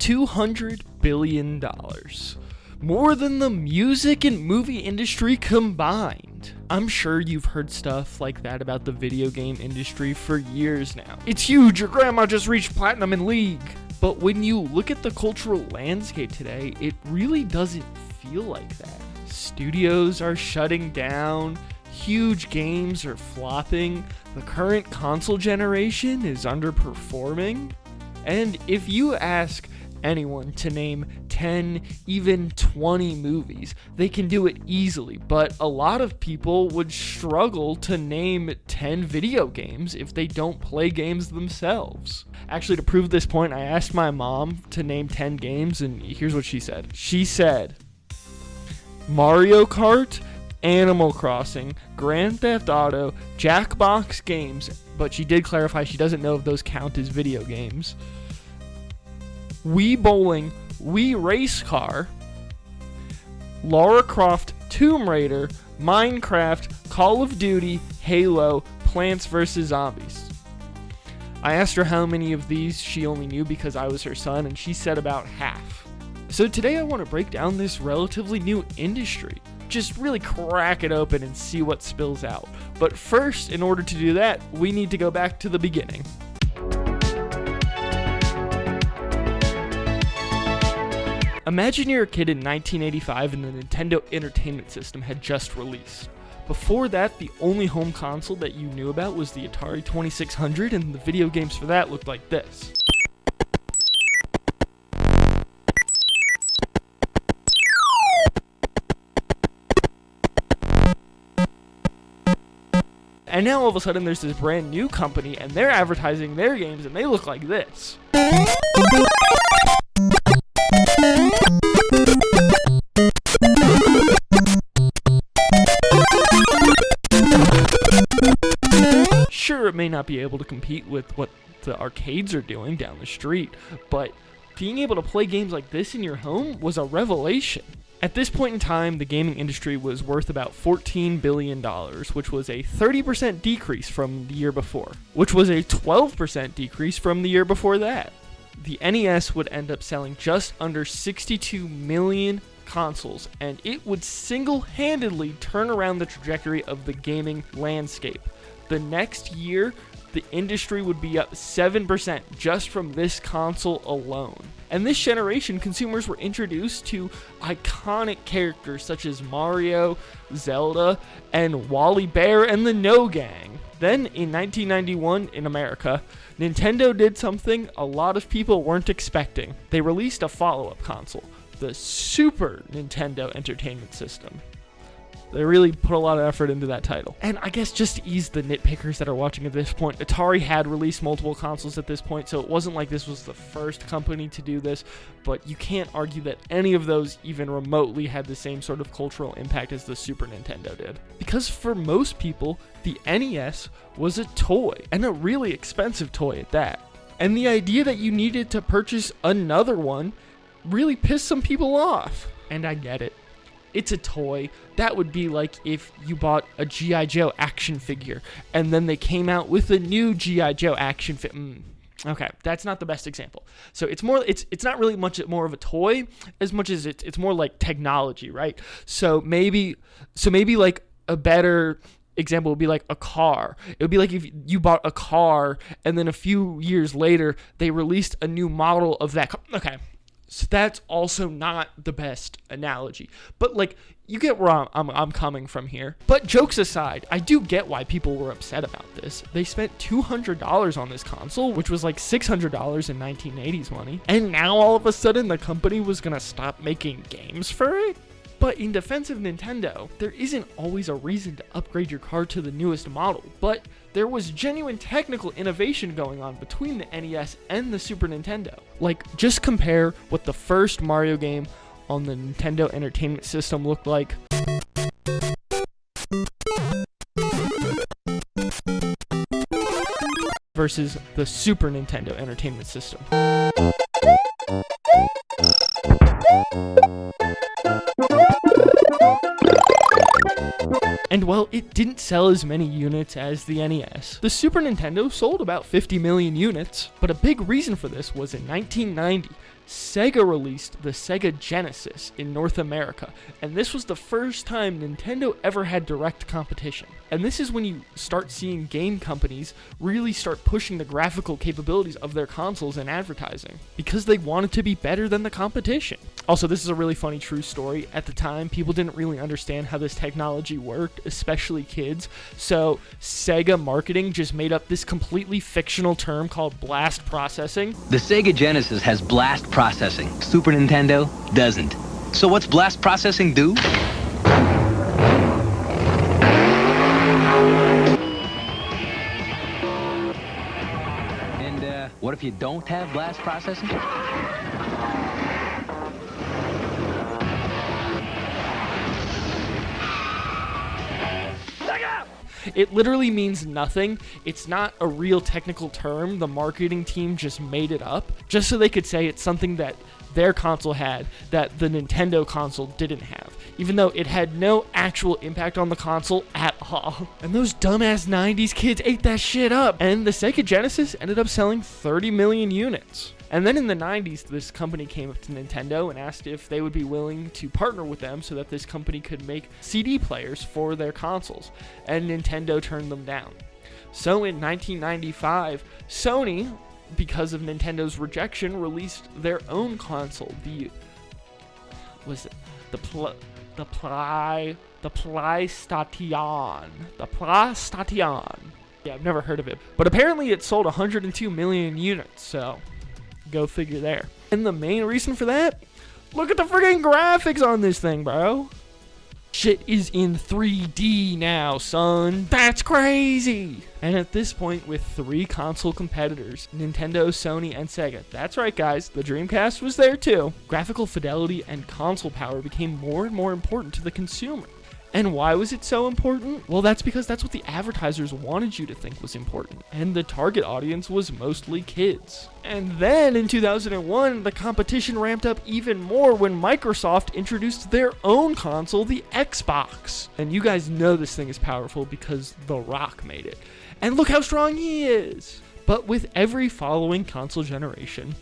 $200 billion. More than the music and movie industry combined. I'm sure you've heard stuff like that about the video game industry for years now. It's huge, your grandma just reached platinum in League. But when you look at the cultural landscape today, it really doesn't feel like that. Studios are shutting down, huge games are flopping, the current console generation is underperforming. And if you ask anyone to name 10, even 20 movies, they can do it easily, but a lot of people would struggle to name 10 video games if they don't play games themselves. Actually, to prove this point, I asked my mom to name 10 games, and here's what she said. She said Mario Kart, Animal Crossing, Grand Theft Auto, Jackbox games, but she did clarify she doesn't know if those count as video games. Wii Bowling, Wii Race Car, Lara Croft, Tomb Raider, Minecraft, Call of Duty, Halo, Plants vs. Zombies. I asked her how many of these she only knew because I was her son, and she said about half. So today I want to break down this relatively new industry. Just really crack it open and see what spills out. But first, in order to do that, we need to go back to the beginning. Imagine you're a kid in 1985 and the Nintendo Entertainment System had just released. Before that, the only home console that you knew about was the Atari 2600, and the video games for that looked like this. And now all of a sudden there's this brand new company and they're advertising their games and they look like this. Sure, it may not be able to compete with what the arcades are doing down the street, but being able to play games like this in your home was a revelation. At this point in time, the gaming industry was worth about $14 billion, which was a 30% decrease from the year before, which was a 12% decrease from the year before that. The NES would end up selling just under 62 million consoles, and it would single-handedly turn around the trajectory of the gaming landscape. The next year, the industry would be up 7% just from this console alone. And this generation, consumers were introduced to iconic characters such as Mario, Zelda, and Wally Bear and the No Gang. Then, in 1991 in America, Nintendo did something a lot of people weren't expecting. They released a follow-up console, the Super Nintendo Entertainment System. They really put a lot of effort into that title. And I guess just to ease the nitpickers that are watching at this point, Atari had released multiple consoles at this point, so it wasn't like this was the first company to do this, but you can't argue that any of those even remotely had the same sort of cultural impact as the Super Nintendo did. Because for most people, the NES was a toy, and a really expensive toy at that. And the idea that you needed to purchase another one really pissed some people off. And I get it. It's a toy. That would be like if you bought a G.I. Joe action figure and then they came out with a new G.I. Joe action figure. Okay, that's not the best example. So it's not really much more of a toy as much as it's more like technology, right? So maybe like a better example would be like a car. It would be like if you bought a car and then a few years later they released a new model of that car. Okay. So that's also not the best analogy. But, like, you get where I'm coming from here. But jokes aside, I do get why people were upset about this. They spent $200 on this console, which was like $600 in 1980s money. And now all of a sudden the company was going to stop making games for it? But in defense of Nintendo, there isn't always a reason to upgrade your car to the newest model, but there was genuine technical innovation going on between the NES and the Super Nintendo. Like, just compare what the first Mario game on the Nintendo Entertainment System looked like versus the Super Nintendo Entertainment System. And well, it didn't sell as many units as the NES. The Super Nintendo sold about 50 million units, but a big reason for this was in 1990, Sega released the Sega Genesis in North America, and this was the first time Nintendo ever had direct competition. And this is when you start seeing game companies really start pushing the graphical capabilities of their consoles in advertising, because they wanted to be better than the competition. Also, this is a really funny true story. At the time, people didn't really understand how this technology worked, especially kids, so Sega marketing just made up this completely fictional term called blast processing. The Sega Genesis has blast processing. Super Nintendo doesn't. So what's blast processing do? And what if you don't have blast processing? It literally means nothing. It's not a real technical term. The marketing team just made it up just so they could say it's something that their console had that the Nintendo console didn't have, even though it had no actual impact on the console at all. And those dumbass 90s kids ate that shit up. And the Sega Genesis ended up selling 30 million units. And then in the 90s, this company came up to Nintendo and asked if they would be willing to partner with them so that this company could make CD players for their consoles. And Nintendo turned them down. So in 1995, Sony, because of Nintendo's rejection, released their own console. The PlayStation. Yeah, I've never heard of it. But apparently it sold 102 million units, so go figure there. And the main reason for that? Look at the freaking graphics on this thing, bro. Shit is in 3D now, son. That's crazy. And at this point, with 3 console competitors, Nintendo, Sony, and Sega, that's right guys, the Dreamcast was there too, graphical fidelity and console power became more and more important to the consumer. And why was it so important? Well, that's because that's what the advertisers wanted you to think was important. And the target audience was mostly kids. And then in 2001, the competition ramped up even more when Microsoft introduced their own console, the Xbox. And you guys know this thing is powerful because The Rock made it. And look how strong he is! But with every following console generation,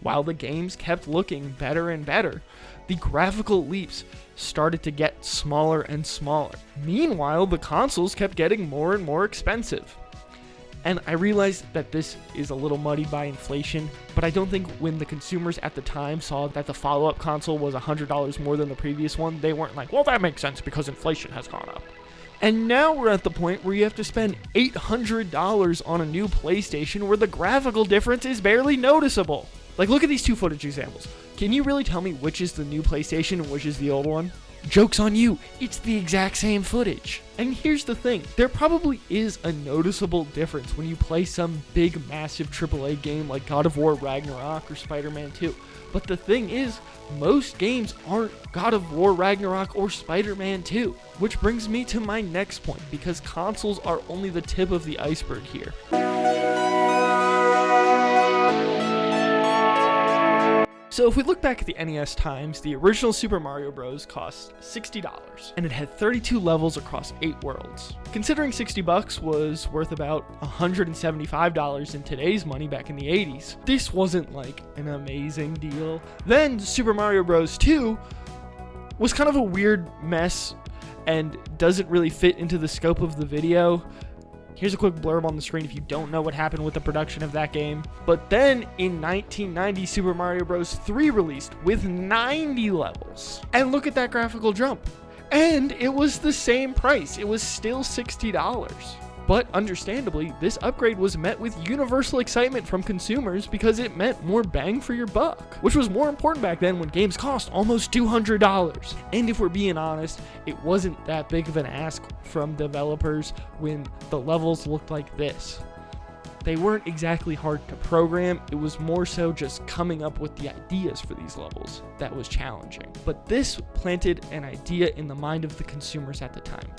while the games kept looking better and better, the graphical leaps started to get smaller and smaller. Meanwhile, the consoles kept getting more and more expensive. And I realized that this is a little muddied by inflation, but I don't think when the consumers at the time saw that the follow-up console was $100 more than the previous one, they weren't like, well, that makes sense because inflation has gone up. And now we're at the point where you have to spend $800 on a new PlayStation where the graphical difference is barely noticeable. Like, look at these 2 footage examples. Can you really tell me which is the new PlayStation and which is the old one? Joke's on you, it's the exact same footage. And here's the thing, there probably is a noticeable difference when you play some big, massive AAA game like God of War Ragnarok or Spider-Man 2. But the thing is, most games aren't God of War Ragnarok or Spider-Man 2. Which brings me to my next point, because consoles are only the tip of the iceberg here. So if we look back at the NES times, the original Super Mario Bros. Cost $60, and it had 32 levels across 8 worlds. Considering $60 was worth about $175 in today's money back in the 80s, this wasn't like an amazing deal. Then Super Mario Bros. 2 was kind of a weird mess and doesn't really fit into the scope of the video. Here's a quick blurb on the screen if you don't know what happened with the production of that game. But then in 1990, Super Mario Bros. 3 released with 90 levels. And look at that graphical jump. And it was the same price. It was still $60. But understandably, this upgrade was met with universal excitement from consumers because it meant more bang for your buck, which was more important back then when games cost almost $200. And if we're being honest, it wasn't that big of an ask from developers when the levels looked like this. They weren't exactly hard to program, it was more so just coming up with the ideas for these levels that was challenging. But this planted an idea in the mind of the consumers at the time.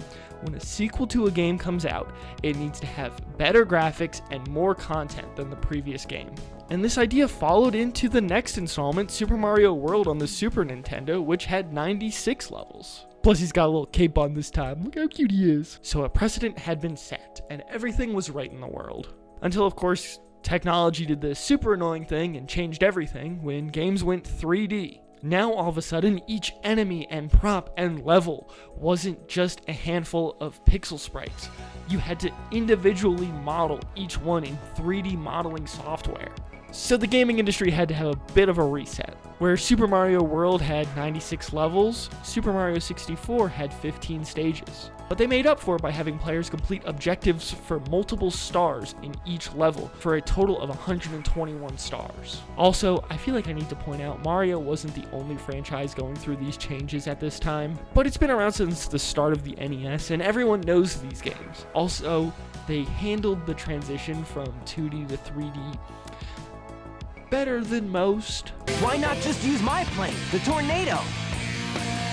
When a sequel to a game comes out, it needs to have better graphics and more content than the previous game. And this idea followed into the next installment, Super Mario World on the Super Nintendo, which had 96 levels. Plus, he's got a little cape on this time. Look how cute he is. So a precedent had been set, and everything was right in the world. Until, of course, technology did this super annoying thing and changed everything when games went 3D. Now, all of a sudden, each enemy and prop and level wasn't just a handful of pixel sprites. You had to individually model each one in 3D modeling software. So the gaming industry had to have a bit of a reset. Where Super Mario World had 96 levels, Super Mario 64 had 15 stages. But they made up for it by having players complete objectives for multiple stars in each level for a total of 121 stars. Also, I feel like I need to point out Mario wasn't the only franchise going through these changes at this time, but it's been around since the start of the NES and everyone knows these games. Also, they handled the transition from 2D to 3D better than most. Why not just use my plane, the Tornado?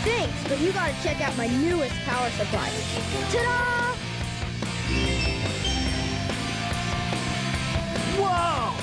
Thanks, but you gotta check out my newest power supply. Ta-da! Whoa!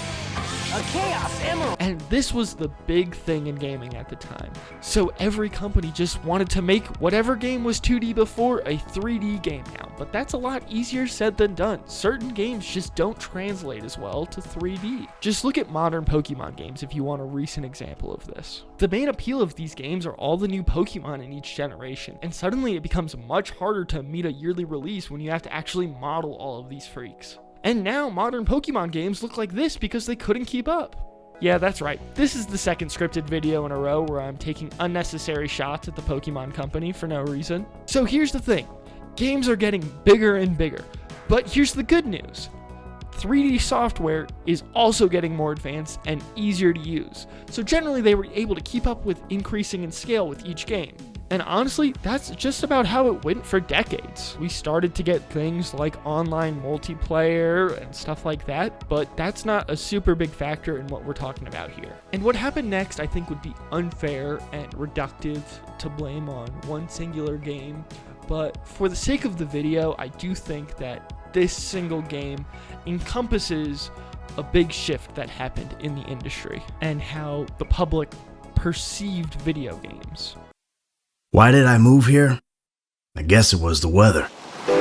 A Chaos Emerald! And this was the big thing in gaming at the time. So every company just wanted to make whatever game was 2D before a 3D game now. But that's a lot easier said than done. Certain games just don't translate as well to 3D. Just look at modern Pokemon games if you want a recent example of this. The main appeal of these games are all the new Pokemon in each generation. And suddenly it becomes much harder to meet a yearly release when you have to actually model all of these freaks. And now modern Pokemon games look like this because they couldn't keep up. Yeah, that's right. This is the second scripted video in a row where I'm taking unnecessary shots at the Pokemon company for no reason. So here's the thing. Games are getting bigger and bigger. But here's the good news. 3D software is also getting more advanced and easier to use. So generally they were able to keep up with increasing in scale with each game. And honestly, that's just about how it went for decades. We started to get things like online multiplayer and stuff like that, but that's not a super big factor in what we're talking about here. And what happened next, I think, would be unfair and reductive to blame on one singular game. But for the sake of the video, I do think that this single game encompasses a big shift that happened in the industry and how the public perceived video games. Why did I move here? I guess it was the weather. Or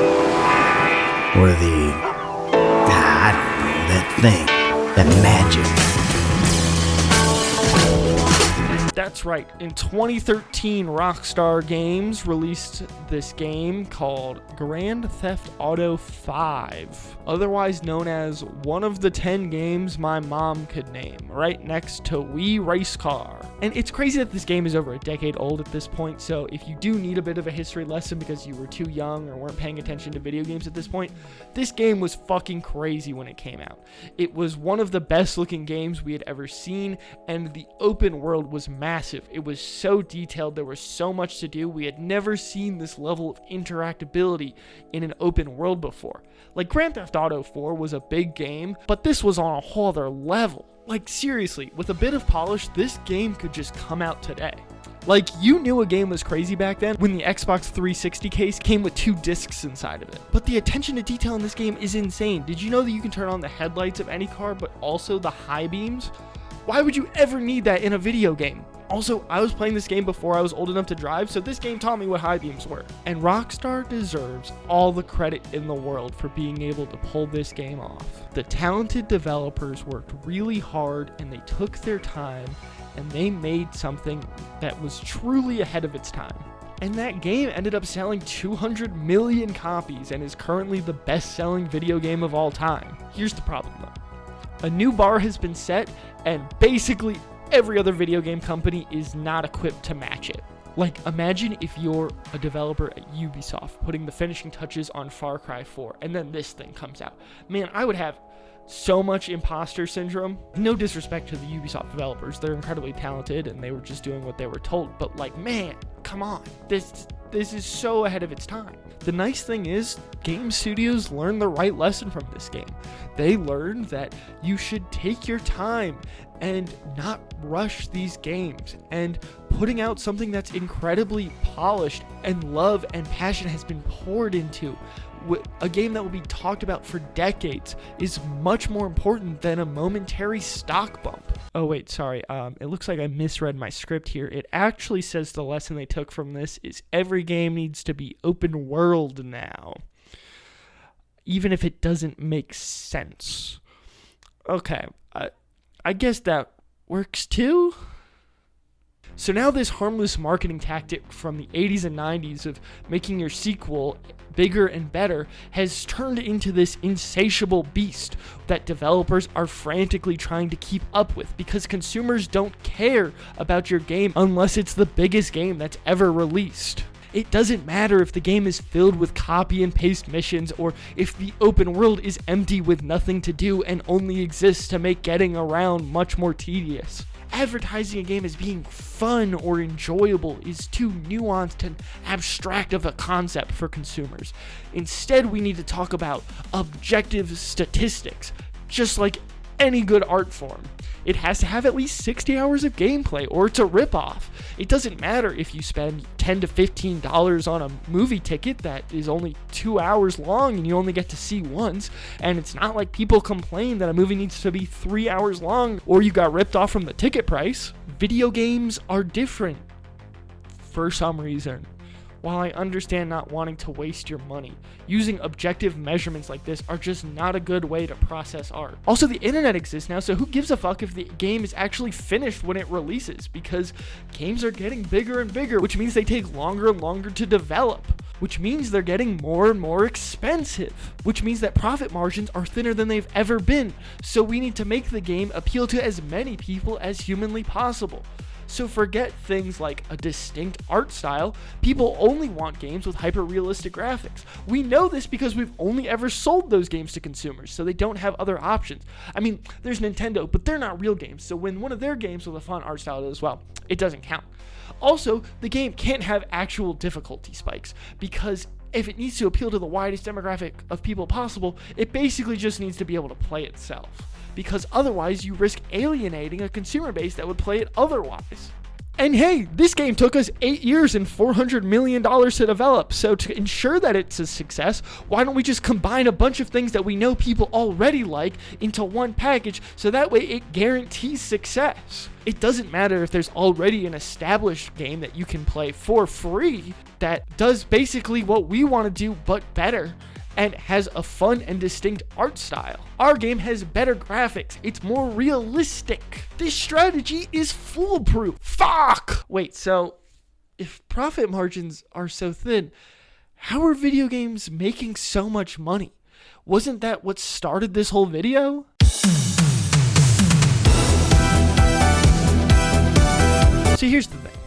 I don't know, that thing, that magic. That's right. In 2013, Rockstar Games released this game called Grand Theft Auto 5, otherwise known as one of the 10 games my mom could name, right next to Wii Race Car. And it's crazy that this game is over a decade old at this point, so if you do need a bit of a history lesson because you were too young or weren't paying attention to video games at this point, this game was fucking crazy when it came out. It was one of the best looking games we had ever seen, and the open world was massive. It was so detailed, there was so much to do. We had never seen this level of interactability in an open world before. Like, Grand Theft Auto 4 was a big game, but this was on a whole other level. Like, seriously, with a bit of polish, this game could just come out today. Like, you knew a game was crazy back then when the Xbox 360 case came with 2 discs inside of it. But the attention to detail in this game is insane. Did you know that you can turn on the headlights of any car, but also the high beams? Why would you ever need that in a video game? Also, I was playing this game before I was old enough to drive, so this game taught me what high beams were. And Rockstar deserves all the credit in the world for being able to pull this game off. The talented developers worked really hard and they took their time and they made something that was truly ahead of its time. And that game ended up selling 200 million copies and is currently the best-selling video game of all time. Here's the problem though. A new bar has been set, and basically every other video game company is not equipped to match it. Like, imagine if you're a developer at Ubisoft putting the finishing touches on Far Cry 4, and then this thing comes out. Man, I would have so much imposter syndrome. No disrespect to the Ubisoft developers, they're incredibly talented and they were just doing what they were told, but like, man, come on, this is so ahead of its time. The nice thing is, game studios learned the right lesson from this game. They learned that you should take your time and not rush these games, and putting out something that's incredibly polished and love and passion has been poured into. A game that will be talked about for decades is much more important than a momentary stock bump. Oh, wait, sorry. It looks like I misread my script here. It actually says the lesson they took from this is every game needs to be open world now, even if it doesn't make sense. Okay, I guess that works too? So now this harmless marketing tactic from the 80s and 90s of making your sequel bigger and better has turned into this insatiable beast that developers are frantically trying to keep up with, because consumers don't care about your game unless it's the biggest game that's ever released. It doesn't matter if the game is filled with copy and paste missions, or if the open world is empty with nothing to do and only exists to make getting around much more tedious. Advertising a game as being fun or enjoyable is too nuanced and abstract of a concept for consumers. Instead, we need to talk about objective statistics, just like any good art form. It has to have at least 60 hours of gameplay, or it's a ripoff. It doesn't matter if you spend $10 to $15 on a movie ticket that is only 2 hours long and you only get to see once, and it's not like people complain that a movie needs to be 3 hours long or you got ripped off from the ticket price. Video games are different for some reason. While I understand not wanting to waste your money, using objective measurements like this are just not a good way to process art. Also, the internet exists now, so who gives a fuck if the game is actually finished when it releases? Because games are getting bigger and bigger, which means they take longer and longer to develop, which means they're getting more and more expensive, which means that profit margins are thinner than they've ever been. So we need to make the game appeal to as many people as humanly possible. So forget things like a distinct art style. People only want games with hyper-realistic graphics. We know this because we've only ever sold those games to consumers, so they don't have other options. I mean, there's Nintendo, but they're not real games, so when one of their games with a fun art style does well, it doesn't count. Also, the game can't have actual difficulty spikes, because if it needs to appeal to the widest demographic of people possible, it basically just needs to be able to play itself, because otherwise you risk alienating a consumer base that would play it otherwise. And hey, this game took us 8 years and $400 million to develop, so to ensure that it's a success, why don't we just combine a bunch of things that we know people already like into one package, so that way it guarantees success. It doesn't matter if there's already an established game that you can play for free that does basically what we want to do but better, and has a fun and distinct art style. Our game has better graphics. It's more realistic. This strategy is foolproof. Fuck! Wait, so if profit margins are so thin, how are video games making so much money? Wasn't that what started this whole video? So here's the thing.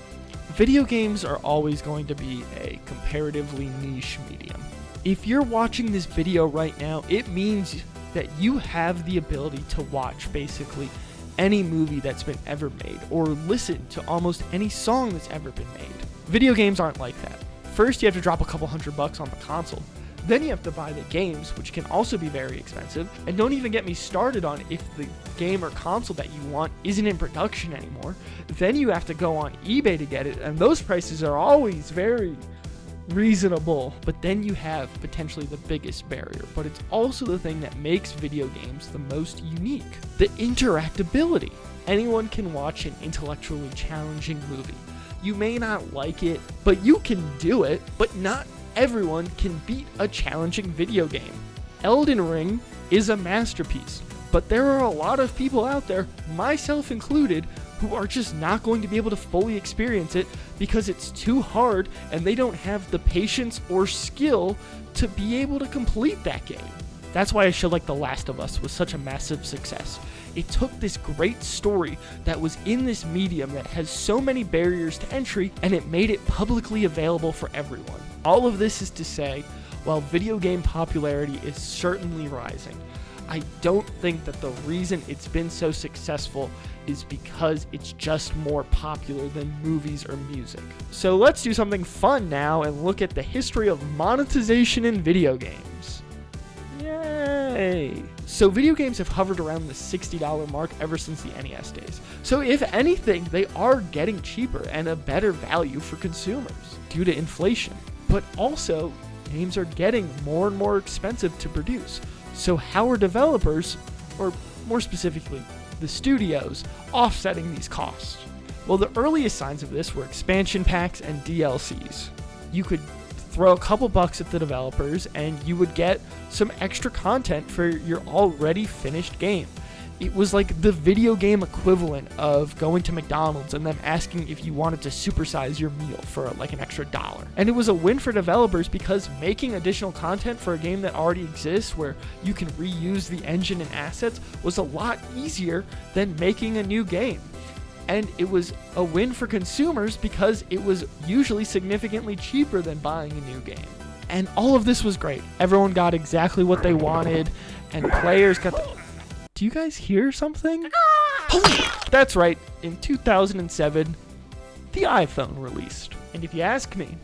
Video games are always going to be a comparatively niche medium. If you're watching this video right now, it means that you have the ability to watch basically any movie that's been ever made, or listen to almost any song that's ever been made. Video games aren't like that. First, you have to drop a couple $100 on the console. Then you have to buy the games, which can also be very expensive. And don't even get me started on if the game or console that you want isn't in production anymore. Then you have to go on eBay to get it, and those prices are always very reasonable. But then you have potentially the biggest barrier, but it's also the thing that makes video games the most unique: the interactability. Anyone can watch an intellectually challenging movie. You may not like it, but you can do it. But not everyone can beat a challenging video game. Elden Ring is a masterpiece, but there are a lot of people out there, myself included, who are just not going to be able to fully experience it because it's too hard and they don't have the patience or skill to be able to complete that game. That's why a show like The Last of Us was such a massive success. It took this great story that was in this medium that has so many barriers to entry, and it made it publicly available for everyone. All of this is to say, while video game popularity is certainly rising, I don't think that the reason it's been so successful is because it's just more popular than movies or music. So let's do something fun now and look at the history of monetization in video games. Yay! So video games have hovered around the $60 mark ever since the NES days. So if anything, they are getting cheaper and a better value for consumers due to inflation. But also, games are getting more and more expensive to produce. So how are developers, or more specifically, the studios offsetting these costs. Well, the earliest signs of this were expansion packs and DLCs. You could throw a couple bucks at the developers and you would get some extra content for your already finished game. It was like the video game equivalent of going to McDonald's and them asking if you wanted to supersize your meal for like an extra $1. And it was a win for developers because making additional content for a game that already exists where you can reuse the engine and assets was a lot easier than making a new game. And it was a win for consumers because it was usually significantly cheaper than buying a new game. And all of this was great. Everyone got exactly what they wanted, and players got the... Do you guys hear something? That's right. In 2007, the iPhone released. And if you ask me,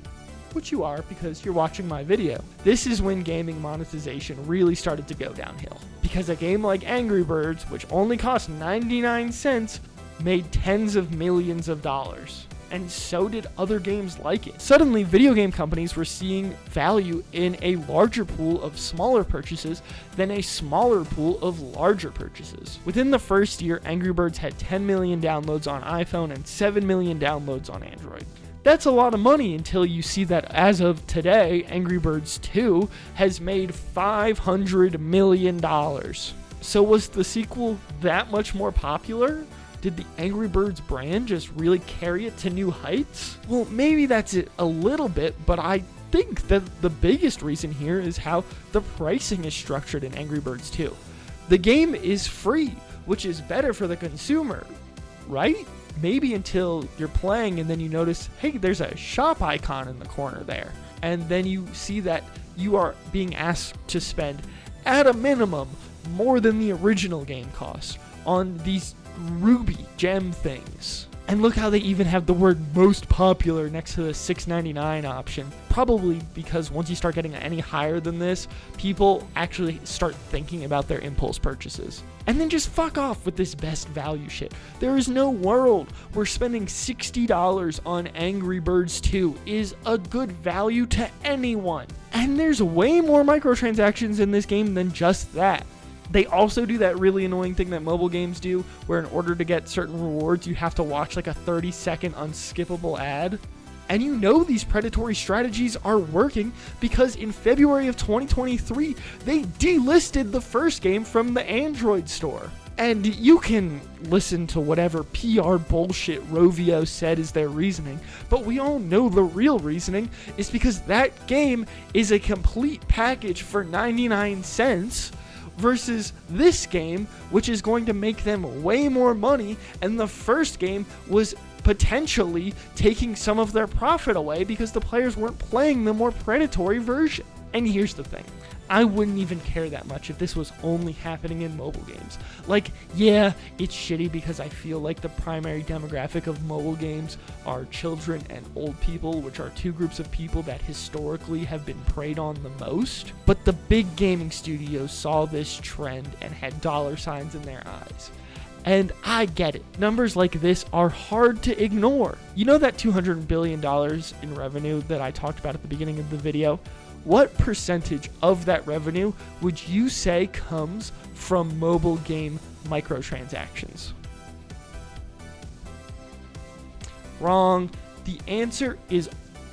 which you are because you're watching my video, this is when gaming monetization really started to go downhill. Because a game like Angry Birds, which only cost 99 cents, made tens of millions of dollars. And so did other games like it. Suddenly, video game companies were seeing value in a larger pool of smaller purchases than a smaller pool of larger purchases. Within the first year, Angry Birds had 10 million downloads on iPhone and 7 million downloads on Android. That's a lot of money until you see that as of today, Angry Birds 2 has made $500 million. So was the sequel that much more popular? Did the Angry Birds brand just really carry it to new heights? Well, maybe that's it a little bit, but I think that the biggest reason here is how the pricing is structured in Angry Birds 2. The game is free, which is better for the consumer, right? Maybe until you're playing and then you notice, hey, there's a shop icon in the corner there. And then you see that you are being asked to spend, at a minimum, more than the original game cost on these ruby gem things. And look how they even have the word most popular next to the $6.99 option. Probably because once you start getting any higher than this, people actually start thinking about their impulse purchases. And then just fuck off with this best value shit. There is no world where spending $60 on Angry Birds 2 is a good value to anyone. And there's way more microtransactions in this game than just that. They also do that really annoying thing that mobile games do, where in order to get certain rewards, you have to watch like a 30-second unskippable ad. And you know these predatory strategies are working because in February of 2023, they delisted the first game from the Android store. And you can listen to whatever PR bullshit Rovio said is their reasoning, but we all know the real reasoning is because that game is a complete package for 99 cents. Versus this game, which is going to make them way more money, and the first game was potentially taking some of their profit away because the players weren't playing the more predatory version. And here's the thing. I wouldn't even care that much if this was only happening in mobile games. Like, yeah, it's shitty because I feel like the primary demographic of mobile games are children and old people, which are two groups of people that historically have been preyed on the most. But the big gaming studios saw this trend and had dollar signs in their eyes. And I get it. Numbers like this are hard to ignore. You know that $200 billion in revenue that I talked about at the beginning of the video? What percentage of that revenue would you say comes from mobile game microtransactions? Wrong. The answer is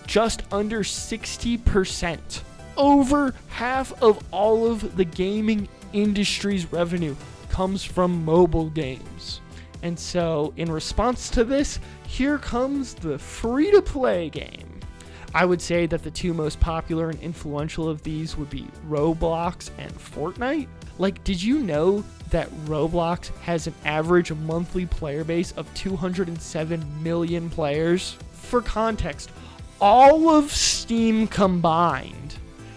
just under 60%. Over half of all of the gaming industry's revenue comes from mobile games. And so, in response to this, here comes the free-to-play game. I would say that the two most popular and influential of these would be Roblox and Fortnite. Like, did you know that Roblox has an average monthly player base of 207 million players? For context, all of Steam combined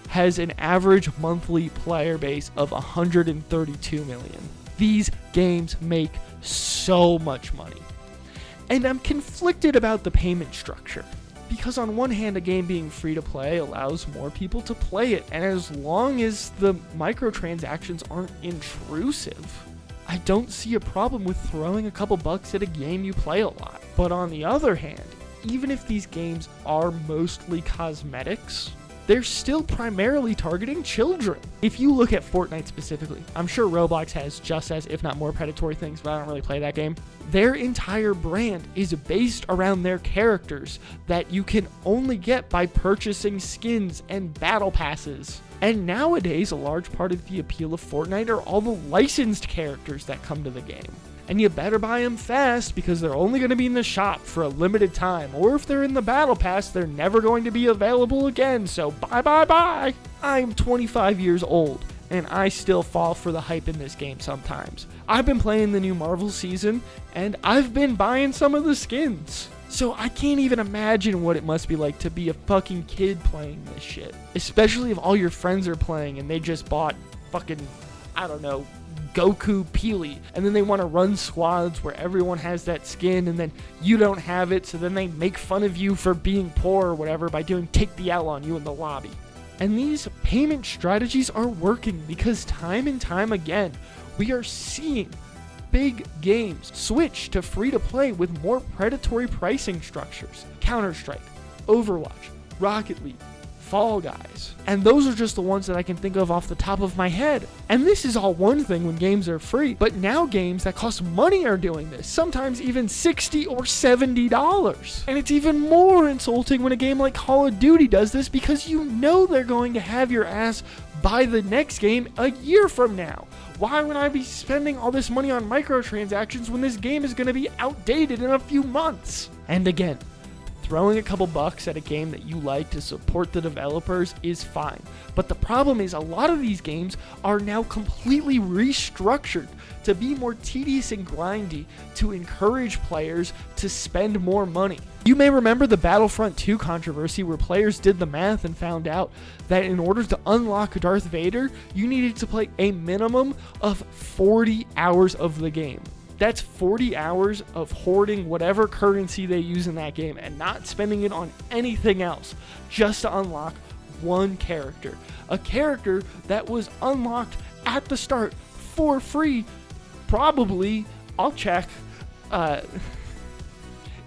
has an average monthly player base of 132 million. These games make so much money. And I'm conflicted about the payment structure. Because on one hand, a game being free to play allows more people to play it, and as long as the microtransactions aren't intrusive, I don't see a problem with throwing a couple bucks at a game you play a lot. But on the other hand, even if these games are mostly cosmetics, they're still primarily targeting children. If you look at Fortnite specifically, I'm sure Roblox has just as, if not more, predatory things, but I don't really play that game. Their entire brand is based around their characters that you can only get by purchasing skins and battle passes. And nowadays, a large part of the appeal of Fortnite are all the licensed characters that come to the game. And you better buy them fast because they're only going to be in the shop for a limited time. Or if they're in the battle pass, they're never going to be available again. So bye bye bye. I'm 25 years old and I still fall for the hype in this game sometimes. I've been playing the new Marvel season and I've been buying some of the skins. So I can't even imagine what it must be like to be a fucking kid playing this shit. Especially if all your friends are playing and they just bought fucking, I don't know, Goku Peely, and then they want to run squads where everyone has that skin and then you don't have it, so then they make fun of you for being poor or whatever by doing take the L on you in the lobby. And these payment strategies are working because time and time again, we are seeing big games switch to free-to-play with more predatory pricing structures. Counter-Strike, Overwatch, Rocket League, Fall Guys. And those are just the ones that I can think of off the top of my head. And this is all one thing when games are free, but now games that cost money are doing this, sometimes even $60 or $70. And it's even more insulting when a game like Call of Duty does this because you know they're going to have your ass buy the next game a year from now. Why would I be spending all this money on microtransactions when this game is going to be outdated in a few months? And again, throwing a couple bucks at a game that you like to support the developers is fine. But the problem is a lot of these games are now completely restructured to be more tedious and grindy to encourage players to spend more money. You may remember the Battlefront 2 controversy where players did the math and found out that in order to unlock Darth Vader, you needed to play a minimum of 40 hours of the game. That's 40 hours of hoarding whatever currency they use in that game and not spending it on anything else just to unlock one character. A character that was unlocked at the start for free, probably, I'll check,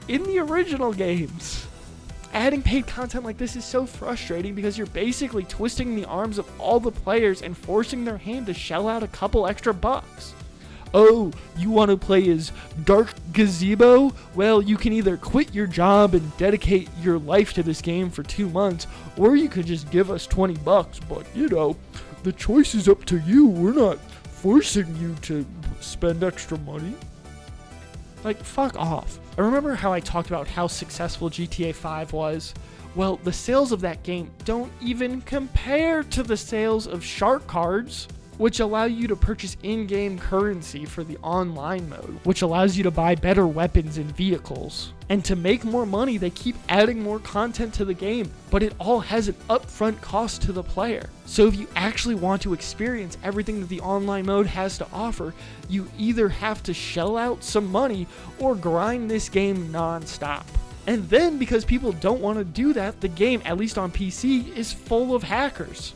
in the original games. Adding paid content like this is so frustrating because you're basically twisting the arms of all the players and forcing their hand to shell out a couple extra bucks. Oh, you want to play as Dark Gazebo? Well, you can either quit your job and dedicate your life to this game for 2 months, or you could just give us $20, but you know, the choice is up to you. We're not forcing you to spend extra money. Like, fuck off. I remember how I talked about how successful GTA 5 was. Well, the sales of that game don't even compare to the sales of shark cards, which allow you to purchase in-game currency for the online mode, which allows you to buy better weapons and vehicles. And to make more money, they keep adding more content to the game, but it all has an upfront cost to the player. So if you actually want to experience everything that the online mode has to offer, you either have to shell out some money or grind this game non-stop. And then, because people don't want to do that, the game, at least on PC, is full of hackers.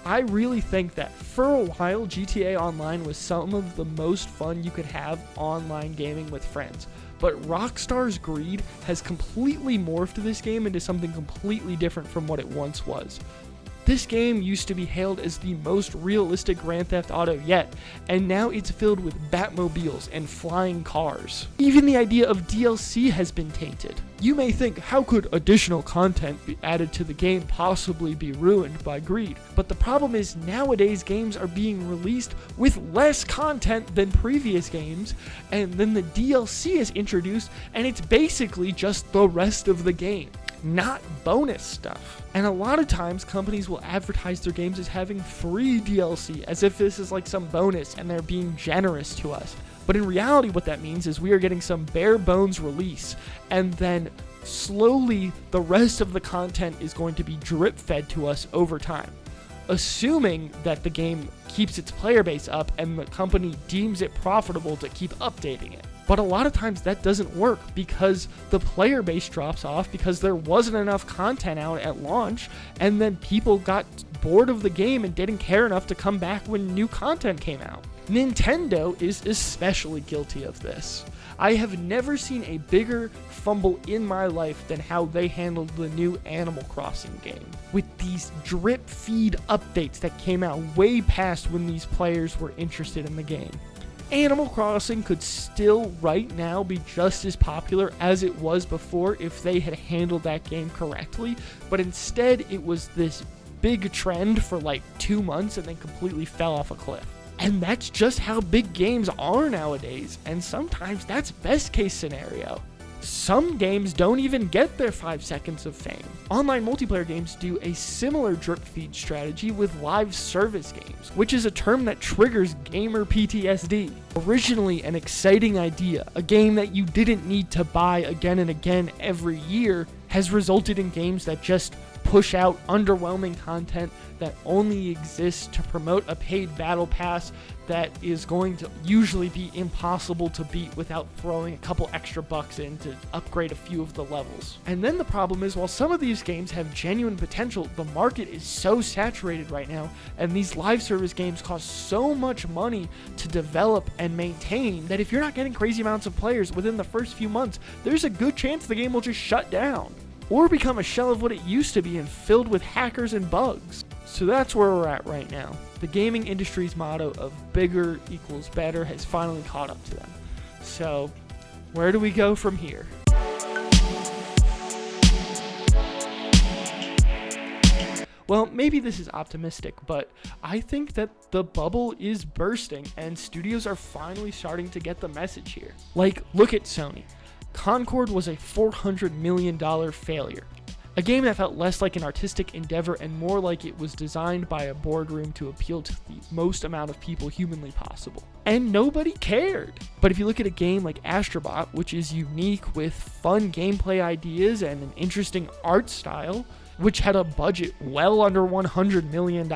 I really think that for a while, GTA Online was some of the most fun you could have online gaming with friends. But Rockstar's greed has completely morphed this game into something completely different from what it once was. This game used to be hailed as the most realistic Grand Theft Auto yet, and now it's filled with Batmobiles and flying cars. Even the idea of DLC has been tainted. You may think, how could additional content be added to the game possibly be ruined by greed? But the problem is nowadays games are being released with less content than previous games, and then the DLC is introduced and it's basically just the rest of the game, not bonus stuff. And a lot of times companies will advertise their games as having free DLC, as if this is like some bonus and they're being generous to us. But in reality, what that means is we are getting some bare bones release, and then slowly the rest of the content is going to be drip fed to us over time, assuming that the game keeps its player base up and the company deems it profitable to keep updating it. But a lot of times that doesn't work because the player base drops off because there wasn't enough content out at launch, and then people got bored of the game and didn't care enough to come back when new content came out. Nintendo is especially guilty of this. I have never seen a bigger fumble in my life than how they handled the new Animal Crossing game. With these drip feed updates that came out way past when these players were interested in the game. Animal Crossing could still right now be just as popular as it was before if they had handled that game correctly, but instead it was this big trend for like 2 months and then completely fell off a cliff. And that's just how big games are nowadays, and sometimes that's best case scenario. Some games don't even get their 5 seconds of fame. Online multiplayer games do a similar drip feed strategy with live service games, which is a term that triggers gamer PTSD. Originally an exciting idea, a game that you didn't need to buy again and again every year, has resulted in games that just push out underwhelming content that only exists to promote a paid battle pass that is going to usually be impossible to beat without throwing a couple extra bucks in to upgrade a few of the levels. And then the problem is, while some of these games have genuine potential, the market is so saturated right now, and these live service games cost so much money to develop and maintain that if you're not getting crazy amounts of players within the first few months, there's a good chance the game will just shut down or become a shell of what it used to be and filled with hackers and bugs. So that's where we're at right now. The gaming industry's motto of bigger equals better has finally caught up to them. So where do we go from here? Well, maybe this is optimistic, but I think that the bubble is bursting and studios are finally starting to get the message here. Like, look at Sony. Concord was a $400 million failure. A game that felt less like an artistic endeavor and more like it was designed by a boardroom to appeal to the most amount of people humanly possible. And nobody cared. But if you look at a game like Astrobot, which is unique with fun gameplay ideas and an interesting art style, which had a budget well under $100 million,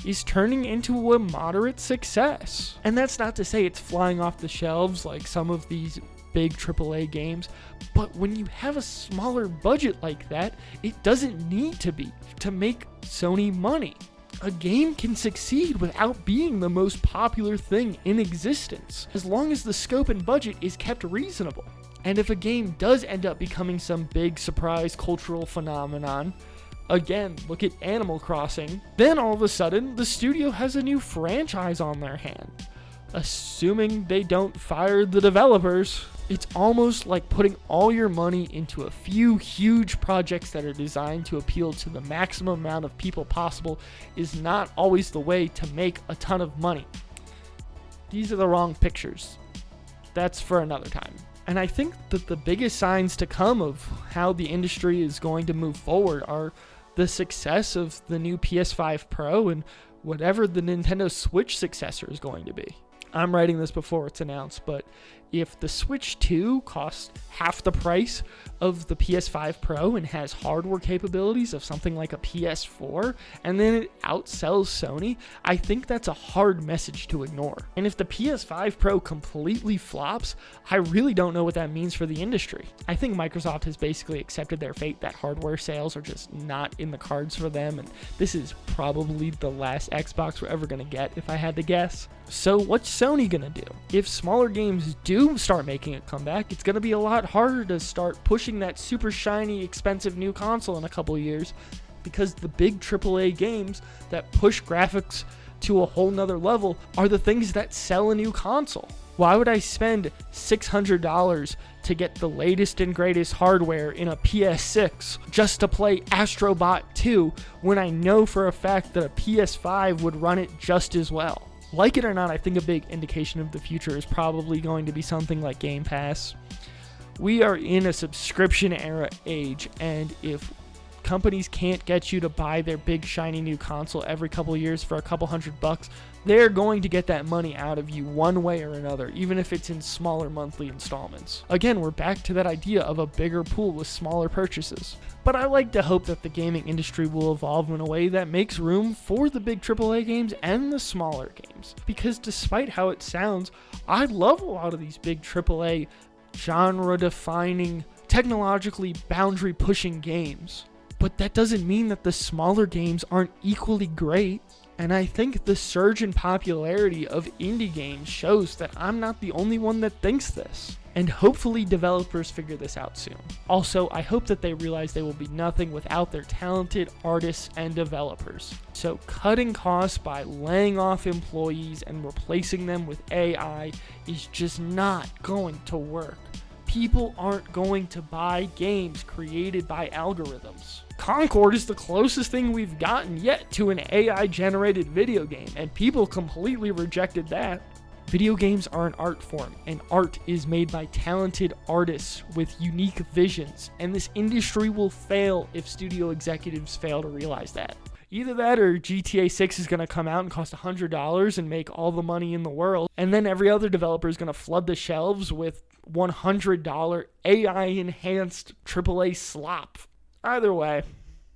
is turning into a moderate success. And that's not to say it's flying off the shelves like some of these big AAA games, but when you have a smaller budget like that, it doesn't need to be to make Sony money. A game can succeed without being the most popular thing in existence, as long as the scope and budget is kept reasonable. And if a game does end up becoming some big surprise cultural phenomenon, again, look at Animal Crossing, then all of a sudden, the studio has a new franchise on their hand. Assuming they don't fire the developers. It's almost like putting all your money into a few huge projects that are designed to appeal to the maximum amount of people possible is not always the way to make a ton of money. These are the wrong pictures. That's for another time. And I think that the biggest signs to come of how the industry is going to move forward are the success of the new PS5 Pro and whatever the Nintendo Switch successor is going to be. I'm writing this before it's announced, but if the Switch 2 costs half the price of the PS5 Pro and has hardware capabilities of something like a PS4, and then it outsells Sony, I think that's a hard message to ignore. And if the PS5 Pro completely flops, I really don't know what that means for the industry. I think Microsoft has basically accepted their fate that hardware sales are just not in the cards for them, and this is probably the last Xbox we're ever going to get, if I had to guess. So what's Sony gonna do? If smaller games do start making a comeback, it's gonna be a lot harder to start pushing that super shiny, expensive new console in a couple years, because the big AAA games that push graphics to a whole nother level are the things that sell a new console. Why would I spend $600 to get the latest and greatest hardware in a PS6 just to play Astrobot 2 when I know for a fact that a PS5 would run it just as well? Like it or not, I think a big indication of the future is probably going to be something like Game Pass. We are in a subscription era age, and if companies can't get you to buy their big shiny new console every couple of years for a couple $100, they're going to get that money out of you one way or another, even if it's in smaller monthly installments. Again, we're back to that idea of a bigger pool with smaller purchases. But I like to hope that the gaming industry will evolve in a way that makes room for the big AAA games and the smaller games. Because despite how it sounds, I love a lot of these big AAA genre-defining, technologically boundary-pushing games. But that doesn't mean that the smaller games aren't equally great. And I think the surge in popularity of indie games shows that I'm not the only one that thinks this. And hopefully developers figure this out soon. Also, I hope that they realize they will be nothing without their talented artists and developers. So cutting costs by laying off employees and replacing them with AI is just not going to work. People aren't going to buy games created by algorithms. Concord is the closest thing we've gotten yet to an AI-generated video game, and people completely rejected that. Video games are an art form, and art is made by talented artists with unique visions, and this industry will fail if studio executives fail to realize that. Either that or GTA 6 is going to come out and cost $100 and make all the money in the world, and then every other developer is going to flood the shelves with $100 AI-enhanced AAA slop. Either way,